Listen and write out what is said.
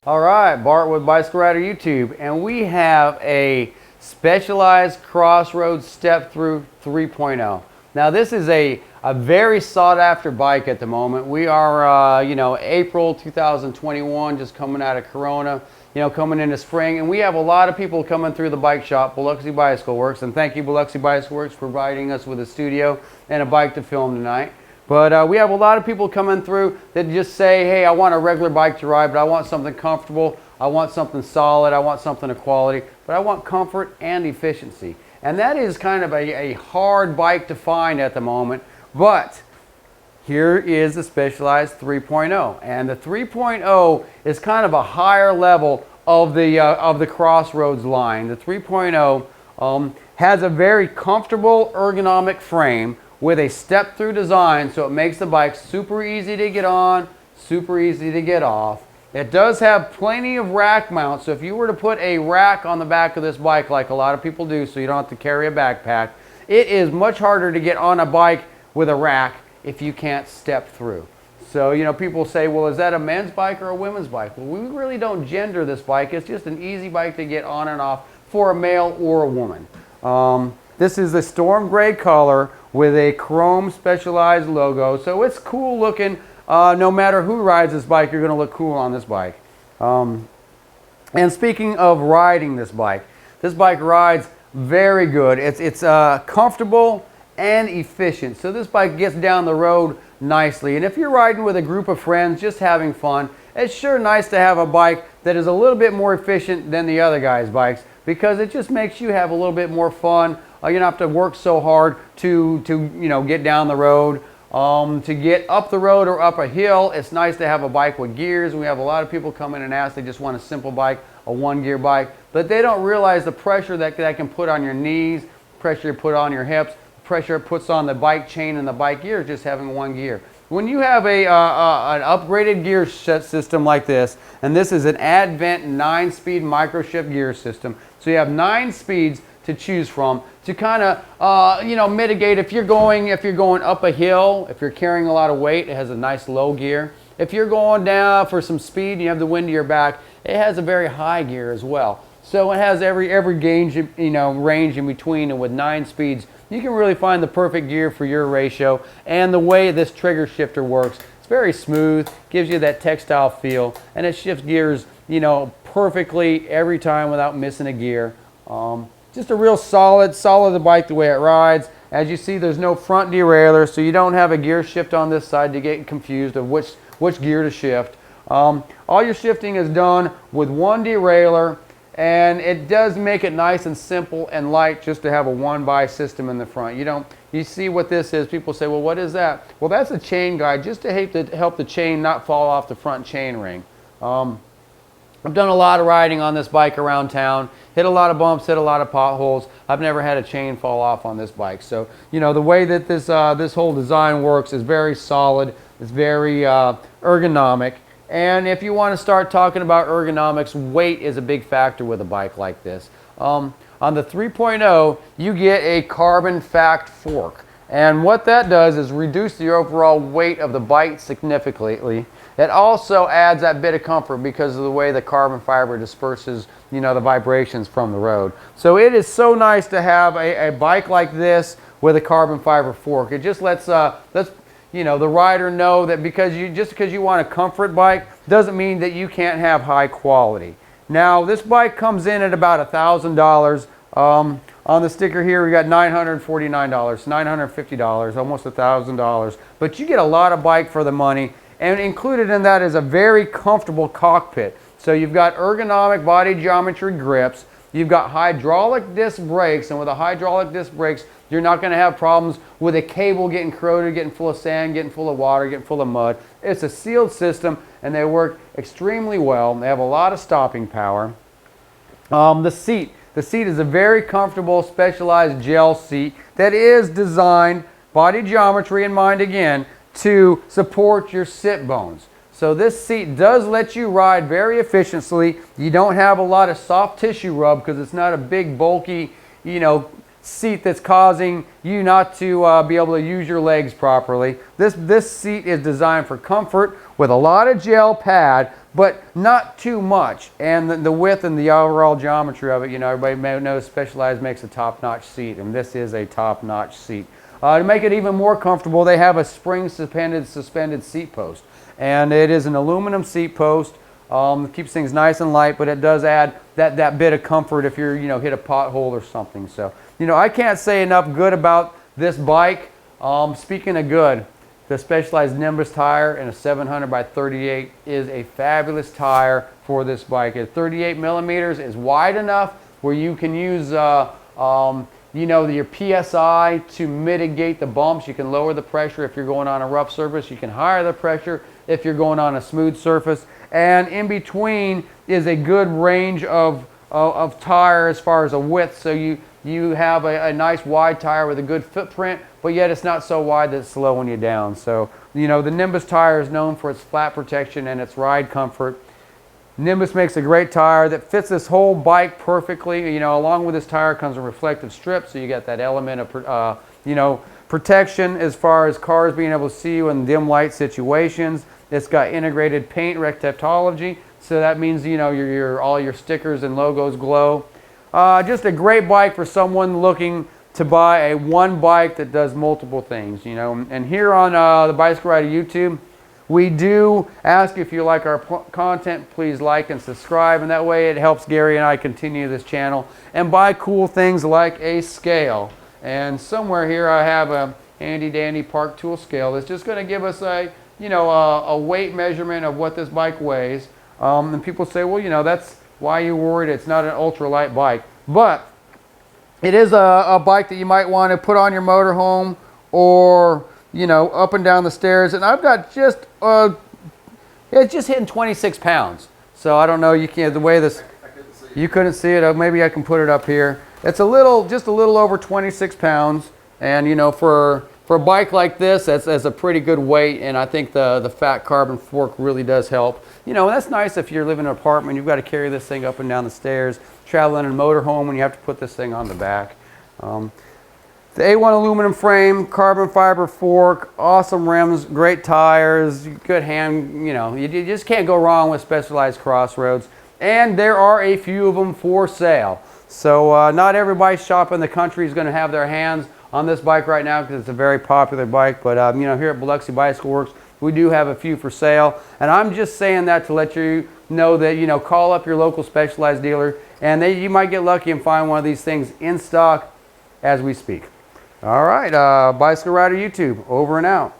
All right, Bart with Bicycle Rider YouTube, and we have a Specialized Crossroads Step Through 3.0. Now this is a very sought after bike at the moment. We are, April 2021, just coming out of Corona, coming into spring, and we have a lot of people coming through the bike shop, Biloxi Bicycle Works, and thank you Biloxi Bicycle Works for providing us with a studio and a bike to film tonight. But we have a lot of people coming through that just say, hey, I want a regular bike to ride, but I want something comfortable, I want something solid, I want something of quality, but I want comfort and efficiency. And that is kind of a hard bike to find at the moment, but here is the Specialized 3.0. And the 3.0 is kind of a higher level of the Crossroads line. The 3.0 has a very comfortable ergonomic frame with a step-through design, so it makes the bike super easy to get on, super easy to get off. It does have plenty of rack mounts, so if you were to put a rack on the back of this bike like a lot of people do so you don't have to carry a backpack, it is much harder to get on a bike with a rack if you can't step through. So, people say, well, is that a men's bike or a women's bike? Well, we really don't gender this bike. It's just an easy bike to get on and off for a male or a woman. This is the storm gray color with a chrome Specialized logo, so it's cool looking. No matter who rides this bike, you're going to look cool on this bike. And speaking of riding this bike rides very good. It's comfortable and efficient, so this bike gets down the road nicely. And if you're riding with a group of friends just having fun, it's sure nice to have a bike that is a little bit more efficient than the other guys' bikes, because it just makes you have a little bit more fun. You don't have to work so hard to get down the road. To get up the road or up a hill, it's nice to have a bike with gears. We have a lot of people come in and ask, they just want a simple bike, a one-gear bike, but they don't realize the pressure that can put on your knees, pressure it put on your hips, pressure it puts on the bike chain and the bike gears just having one gear. When you have an upgraded gear system like this, and this is an Advent 9-speed microshift gear system, so you have 9 speeds to choose from to kind of mitigate if you're going up a hill, if you're carrying a lot of weight. It has a nice low gear. If you're going down for some speed and you have the wind to your back, it has a very high gear as well. So it has every range in between, and with 9 speeds you can really find the perfect gear for your ratio. And the way this trigger shifter works, it's very smooth, gives you that textile feel, and it shifts gears perfectly every time without missing a gear. Just a real solid bike the way it rides. As you see, there's no front derailleur, so you don't have a gear shift on this side to get confused of which gear to shift. All your shifting is done with one derailleur, and it does make it nice and simple and light just to have a one-by system in the front. You see what this is. People say, well, what is that? Well, that's a chain guide, just to help the chain not fall off the front chain ring. I've done a lot of riding on this bike around town, hit a lot of bumps, hit a lot of potholes. I've never had a chain fall off on this bike. So, the way that this whole design works is very solid. It's very ergonomic. And if you want to start talking about ergonomics, weight is a big factor with a bike like this. On the 3.0, you get a carbon fact fork. And what that does is reduce the overall weight of the bike significantly. It also adds that bit of comfort because of the way the carbon fiber disperses, the vibrations from the road. So it is so nice to have a bike like this with a carbon fiber fork. It just lets the rider know that because you want a comfort bike doesn't mean that you can't have high quality. Now this bike comes in at about $1,000. On the sticker here we got $949, $950, almost $1,000. But you get a lot of bike for the money. And included in that is a very comfortable cockpit. So you've got ergonomic body geometry grips, you've got hydraulic disc brakes, and with the hydraulic disc brakes, you're not going to have problems with a cable getting corroded, getting full of sand, getting full of water, getting full of mud. It's a sealed system, and they work extremely well. They have a lot of stopping power. The seat is a very comfortable Specialized gel seat that is designed, body geometry in mind again, to support your sit bones. So this seat does let you ride very efficiently. You don't have a lot of soft tissue rub because it's not a big bulky, seat that's causing you not to be able to use your legs properly. This seat is designed for comfort with a lot of gel pad but not too much. And the width and the overall geometry of it, you know, everybody may know Specialized makes a top-notch seat, and this is a top-notch seat. To make it even more comfortable, they have a spring suspended seat post. And it is an aluminum seat post. It keeps things nice and light, but it does add that bit of comfort if you're, you know, hit a pothole or something. So, you know, I can't say enough good about this bike. Speaking of good, the Specialized Nimbus tire in a 700 by 38 is a fabulous tire for this bike. At 38 millimeters is wide enough where you can use, you know, your PSI to mitigate the bumps. You can lower the pressure if you're going on a rough surface. You can higher the pressure if you're going on a smooth surface. And in between is a good range of tire as far as a width. So you have a nice wide tire with a good footprint, but yet it's not so wide that it's slowing you down. So, you know, the Nimbus tire is known for its flat protection and its ride comfort. Nimbus makes a great tire that fits this whole bike perfectly. You know, along with this tire comes a reflective strip, so you get that element of, you know, protection as far as cars being able to see you in dim light situations. It's got integrated paint reflectivity, so that means, you know, all your stickers and logos glow. Just a great bike for someone looking to buy one bike that does multiple things, you know. And here on the Bicycle Rider YouTube, we do ask if you like our content, please like and subscribe, and that way it helps Gary and I continue this channel and buy cool things like a scale. And somewhere here I have a handy dandy park tool scale that's just going to give us a, you know, a weight measurement of what this bike weighs. And people say, well, you know, that's why you're worried it's not an ultralight bike. But it is a bike that you might want to put on your motorhome or, you know, up and down the stairs. And I've got just, it's just hitting 26 pounds. So I don't know, you can't, the way this, you couldn't see it. Maybe I can put it up here. It's just a little over 26 pounds. And, you know, for a bike like this, that's a pretty good weight, and I think the fat carbon fork really does help. You know, and that's nice if you're living in an apartment, you've got to carry this thing up and down the stairs, traveling in a motorhome, and you have to put this thing on the back. The A1 aluminum frame, carbon fiber fork, awesome rims, great tires, good hand, you know, you just can't go wrong with Specialized Crossroads. And there are a few of them for sale. So not every bike shop in the country is going to have their hands on this bike right now because it's a very popular bike, but you know, here at Biloxi Bicycle Works, we do have a few for sale. And I'm just saying that to let you know that, you know, call up your local Specialized dealer and you might get lucky and find one of these things in stock as we speak. All right, Bicycle Rider YouTube, over and out.